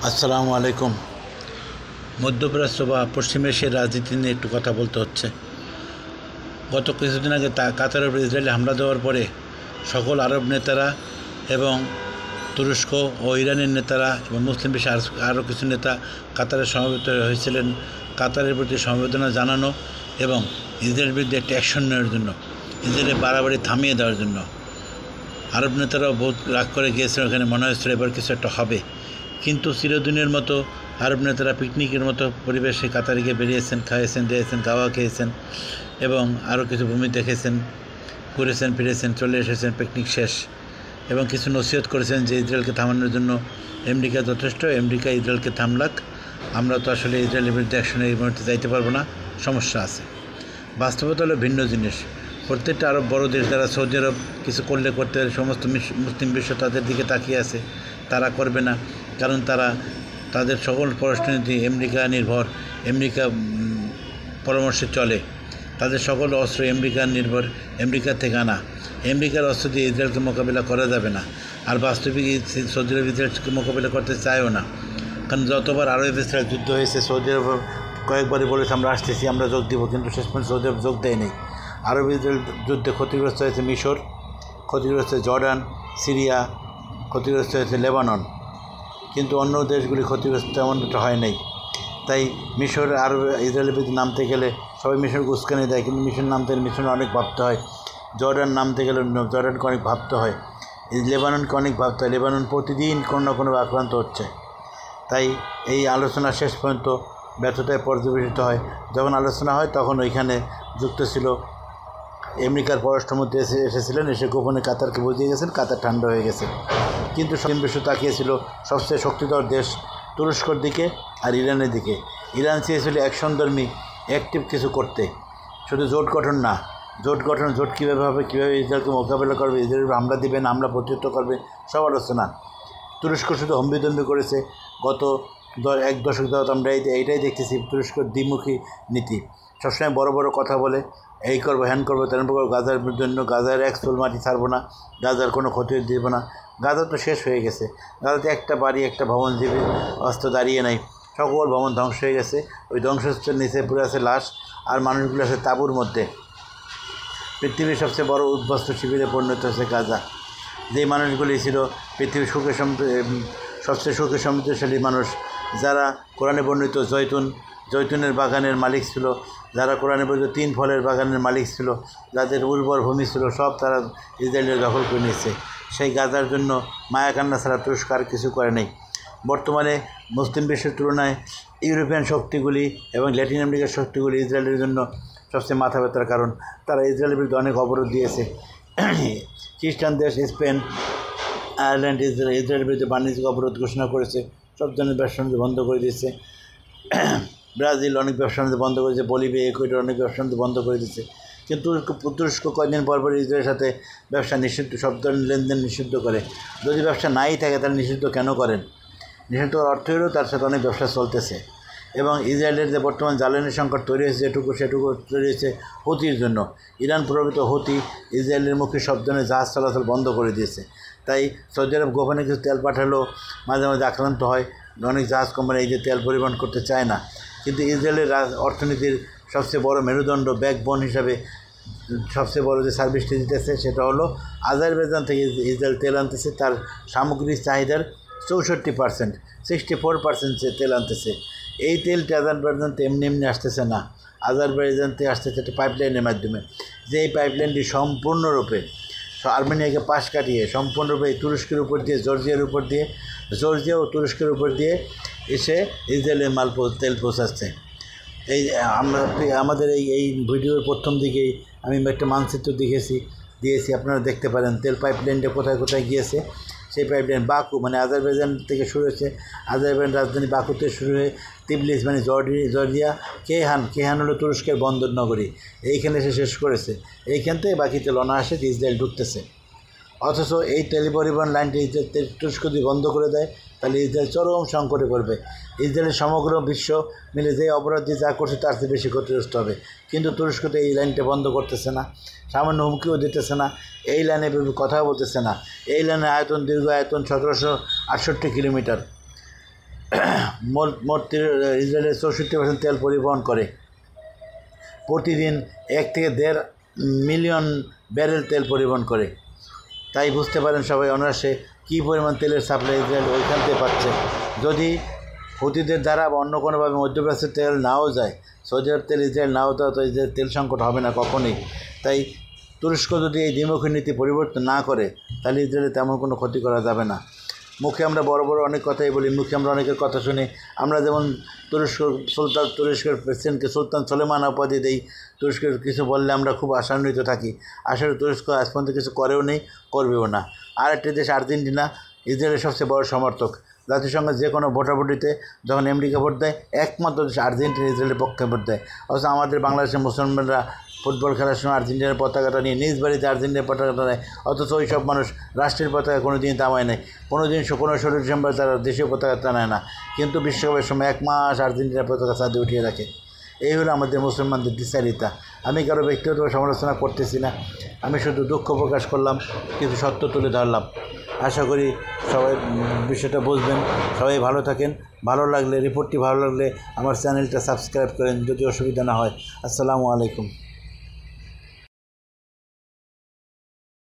আসসালামু আলাইকুম। মধ্যপ্রাচ্য বা পশ্চিম এশিয়ার রাজনীতি নিয়ে একটু কথা বলতে হচ্ছে। গত কিছুদিন আগে কাতারের উপর ইসরায়েলি হামলা দেওয়ার পরে সকল আরব নেতারা এবং তুরস্ক ও ইরানের নেতারা এবং মুসলিম বিশ্বের আরও কিছু নেতা কাতারে সমবেত হয়েছিলেন কাতারের প্রতি সমবেদনা জানানো এবং ইসরায়েলের বিরুদ্ধে একটা অ্যাকশন নেওয়ার জন্য, ইসরায়েলের বাড়াবাড়ি থামিয়ে দেওয়ার জন্য। আরব নেতারাও বহুত রাগ করে গিয়েছিলেন, ওখানে মনে হয়েছিল এবার কিছু একটা হবে। কিন্তু চিরদিনের মতো আরব নেতারা পিকনিকের মতো পরিবেশে কাতারে গিয়ে বেরিয়েছেন, খাইয়েছেন, দিয়েছেন, গাওয়া খেয়েছেন এবং আরও কিছু ভূমি দেখেছেন, ঘুরেছেন, ফিরেছেন, চলে এসেছেন, পিকনিক শেষ। এবং কিছু নসিহত করেছেন যে ইসরায়েলকে থামানোর জন্য আমেরিকা যথেষ্ট, আমেরিকা ইসরায়েলকে থামলাক, আমরা তো আসলে ইসরায়েলের বিরুদ্ধে অ্যাকশনে এই মুহূর্তে যাইতে পারবো না, সমস্যা আছে। বাস্তবতা হলো ভিন্ন জিনিস। প্রত্যেকটা আরব বড় দেশ, যারা সৌদি আরব কিছু করলে করতে সমস্ত মুসলিম বিশ্ব তাদের দিকে তাকিয়ে আছে, তারা করবে না, কারণ তাদের সকল পররাষ্ট্রনীতি আমেরিকা নির্ভর, আমেরিকা পরামর্শে চলে। তাদের সকল অস্ত্র আমেরিকার নির্ভর, আমেরিকা থেকে আনা। আমেরিকার অস্ত্র দিয়ে ইসরায়েলকে মোকাবিলা করা যাবে না। আর বাস্তবিক সৌদি আরব ইসরায়েলকে মোকাবিলা করতে চায়ও না, কারণ যতবার আরব ইসরায়েল যুদ্ধ হয়েছে সৌদি আরব কয়েকবারই বলেছে আমরা আসতেছি, আমরা যোগ দিব, কিন্তু শেষ পর্যন্ত সৌদি আরব যোগ দেয়নি। আরব ইসরায়েল যুদ্ধে ক্ষতিগ্রস্ত হয়েছে মিশর, ক্ষতিগ্রস্ত হয়েছে জর্ডান, সিরিয়া, ক্ষতিগ্রস্ত হয়েছে লেবানন, কিন্তু অন্য দেশগুলি ক্ষতিগ্রস্ত তেমন একটা হয় নাই। তাই মিশর আরব ইসরায়েলের বিরুদ্ধে নামতে গেলে সবাই মিশরকে উস্কানি দেয়, কিন্তু মিশর নামতে গেলে মিশর অনেক ভাবতে হয়। জর্ডান নামতে গেলে জর্ডানকে অনেক ভাবতে হয়। লেবাননকে অনেক ভাবতে হয়। লেবানন প্রতিদিন কোনো না কোনোভাবে আক্রান্ত হচ্ছে। তাই এই আলোচনা শেষ পর্যন্ত ব্যর্থতায় পর্যবেসিত হয়। যখন আলোচনা হয় তখন ওইখানে যুক্ত ছিল আমেরিকার পররাষ্ট্রমন্ত্রী এসেছিলেন, এসে গোপনে কাতারকে বুঝিয়ে গেছেন, কাতার ঠান্ডা হয়ে গেছে। কিন্তু বিশ্ব তাকিয়েছিল সবচেয়ে শক্তিধর দেশ তুরস্কর দিকে আর ইরানের দিকে। ইরান চেয়েছিল অ্যাকশনধর্মী অ্যাক্টিভ কিছু করতে, শুধু জোট গঠন না, জোট কীভাবে হবে, কীভাবে ইসরায়েলকে মোকাবেলা করবে, ইসরায়েল হামলা দিবে না হামলা প্রত্যুত্তর করবে, সব আলোচনা। তুরস্ক শুধু হম্বিতম্বি করেছে। গত এক দশক যাবত আমরা এইটাই দেখতেছি, তুরস্কর দ্বিমুখী নীতি। সবসময় বড় বড় কথা বলে, এই করবো, হ্যান করবো, তেমন করবো, গাজার জন্য গাজার এক চুল মাটি ছাড়বো না, গাজার কোনো ক্ষতি দিব না। গাজা তো শেষ হয়ে গেছে। গাজাতে একটা বাড়ি, একটা ভবন জীবী অস্ত্র দাঁড়িয়ে নাই, সকল ভবন ধ্বংস হয়ে গেছে। ওই ধ্বংসস্তূপের নিচে পুরো আছে লাশ, আর মানুষগুলো আছে তাঁবুর মধ্যে। পৃথিবীর সবচেয়ে বড় উদ্বাস্তু শিবিরে পরিণত হয়েছে গাজা। যেই মানুষগুলি ছিল পৃথিবীর সবচেয়ে সুখে সমৃদ্ধশালী মানুষ, যারা কোরআনে বর্ণিত জৈতুনের বাগানের মালিক ছিল, যারা কোরআনে বর্ণিত 3 ফলের বাগানের মালিক ছিল, যাদের উর্বর ভূমি ছিল, সব তারা ইসরায়েলের দখল করে নিয়েছে। সেই গাজার জন্য মায়া কান্না ছাড়া তুরস্ক আর কিছু করে নেই। বর্তমানে মুসলিম বিশ্বের তুলনায় ইউরোপিয়ান শক্তিগুলি এবং ল্যাটিন আমেরিকার শক্তিগুলি ইসরায়েলের জন্য সবচেয়ে মাথা ব্যথার কারণ। তারা ইসরায়েলের বিরুদ্ধে অনেক অবরোধ দিয়েছে। খ্রিস্টান দেশ স্পেন, আয়ারল্যান্ড ইসরায়েলের বিরুদ্ধে বাণিজ্যিক অবরোধ ঘোষণা করেছে, সব ধরনের ব্যবসা বাণিজ্য বন্ধ করে দিয়েছে। ব্রাজিল অনেক ব্যবসা বাণিজ্য বন্ধ করেছে, বলিভিয়া, ইকুয়েডর অনেক ব্যবসা বাণিজ্য বন্ধ করে দিচ্ছে। কিন্তু তুরস্ক কয়েকদিন পর ইসরায়েলের সাথে ব্যবসা নিষিদ্ধ, সব ধরনের লেনদেন নিষিদ্ধ করে। যদি ব্যবসা নাই থাকে তাহলে নিষিদ্ধ কেন করেন? নিষিদ্ধ অর্থ হলেও তার সাথে অনেক ব্যবসা চলতেছে। এবং ইসরায়েলের যে বর্তমান জ্বালানি সংকট তৈরি হয়েছে সেটুকু তৈরি হয়েছে হুতির জন্য। ইরান প্রভাবিত হুতি ইসরায়েলের মুখে সব ধরনের জাহাজ চলাচল বন্ধ করে দিয়েছে। তাই সৌদি আরব গোপনে কিছু তেল পাঠালেও মাঝে মাঝে আক্রান্ত হয়। অনেক জাহাজ কোম্পানি এই যে তেল পরিবহন করতে চায় না। কিন্তু ইসরায়েলের অর্থনীতির সবচেয়ে বড় মেরুদণ্ড, ব্যাকবোন হিসাবে সবচেয়ে বড় যে সার্ভিসটি দিতেছে সেটা হলো আজারবাইজান থেকে ইসরায়েল তেল আনতেছে। তার সামগ্রিক চাহিদার 64%, 64% তেল আনতেছে। এই তেলটি আজারবাইজান এমনি আসতেছে না, আজারবাইজান থেকে আসতেছে একটা পাইপলাইনের মাধ্যমে। যে এই পাইপলাইনটি সম্পূর্ণরূপে আর্মেনিয়াকে পাশ কাটিয়ে সম্পূর্ণরূপে তুরস্কের উপর দিয়ে, জর্জিয়া ও তুরস্কের উপর দিয়ে এসে ইসরায়েলের তেল পৌঁছাচ্ছে। আমাদের এই ভিডিওর প্রথম দিকেই আমি একটা মানচিত্র দিয়েছি, আপনারা দেখতে পারেন তেল পাইপলাইনটা কোথায় কোথায় গিয়েছে। সেই পাইপলাইন বাকু মানে আজারবাইজান থেকে শুরু হয়েছে, আজারবাইজান রাজধানী বাকুতে শুরু হয়ে তিবলিস মানে জর্জিয়া, কেহান হলো তুরস্কের বন্দর নগরী, এইখানে এসে শেষ করেছে। এইখান থেকে বাকি তেল অনায়াসে ইসরায়েল ঢুকতেছে। অথচ এই তেল পরিবহন লাইনটি তুরস্ক যদি বন্ধ করে দেয় তাহলে ইসরায়েল চরম সংকটে পড়বে। ইসরায়েলের সমগ্র বিশ্ব মিলে যে অপরাধ যা করছে তার চেয়ে বেশি ক্ষতিগ্রস্ত হবে। কিন্তু তুরস্ক তো এই লাইনটা বন্ধ করতেছে না, সামান্য হুমকিও দিতেছে না, এই লাইনে কথাও বলতেছে না। এই লাইনের দীর্ঘ আয়তন 1768 কিলোমিটার। মোট ইসরায়েলের 64% তেল পরিবহন করে। প্রতিদিন 1 থেকে 1.5 মিলিয়ন ব্যারেল তেল পরিবহন করে। তাই বুঝতে পারেন সবাই অনায়াসে কী পরিমাণ তেলের সাপ্লাই ইসরায়েল ওইখান থেকে পাচ্ছে। যদি হুতিদের দ্বারা বা অন্য কোনোভাবে মধ্যপ্রাচ্যের তেল নাও যায়, সৌদি আরব তেল ইসরায়েল নাও দেওয়া, তো ইসরায়েল তেল সংকট হবে না কখনোই। তাই তুরস্ক যদি এই দ্বিমুখী নীতি পরিবর্তন না করে, তাহলে ইসরায়েলে তেমন কোনো ক্ষতি করা যাবে না। মুখে আমরা বড় বড় অনেক কথাই বলি, মুখে আমরা অনেকের কথা শুনি। আমরা যেমন তুরস্কের প্রেসিডেন্টকে সুলতান সুলেমান উপাধি দেই, তুরস্কের কিছু বললে আমরা খুব আশান্বিত থাকি। আসলে তুরস্ক আজ পর্যন্ত কিছু করেও নেই, করবেও না। আর একটি দেশ আর্জেন্টিনা, ইসরায়েলের সবচেয়ে বড় সমর্থক। জাতিসংঘের যে কোনো ভোটাভুটিতে যখন আমেরিকা ভোট দেয়, একমাত্র দেশ আর্জেন্টিনা ইসরায়েলের পক্ষে ভোট দেয়। অথচ আমাদের বাংলাদেশের মুসলমানরা ফুটবল খেলার সময় আর্জেন্টিনার পতাকাটা নিয়ে নিজ বাড়িতে আর্জেন্টিনার পতাকাটা নেয়, অথচ ওই সব মানুষ রাষ্ট্রের পতাকা কোনো দিন তামায় নেয়, কোনো 16 ডিসেম্বর তারা দেশীয় পতাকা টানায় না। কিন্তু বিশ্বকাপের সময় 1 মাস আর্জেন্টিনার পতাকা ছাদে উঠিয়ে রাখে। এই হলো আমাদের মুসলমানদের দ্বিচারিতা। আমি কারো ব্যক্তিগত সমালোচনা করতেছি না, আমি শুধু দুঃখ প্রকাশ করলাম, কিছু সত্য তুলে ধরলাম। আশা করি সবাই বিষয়টা বুঝবেন। সবাই ভালো থাকেন। ভালো লাগলে, রিপোর্টটি ভালো লাগলে আমার চ্যানেলটা সাবস্ক্রাইব করেন যদি অসুবিধা না হয়। আসসালামু আলাইকুম।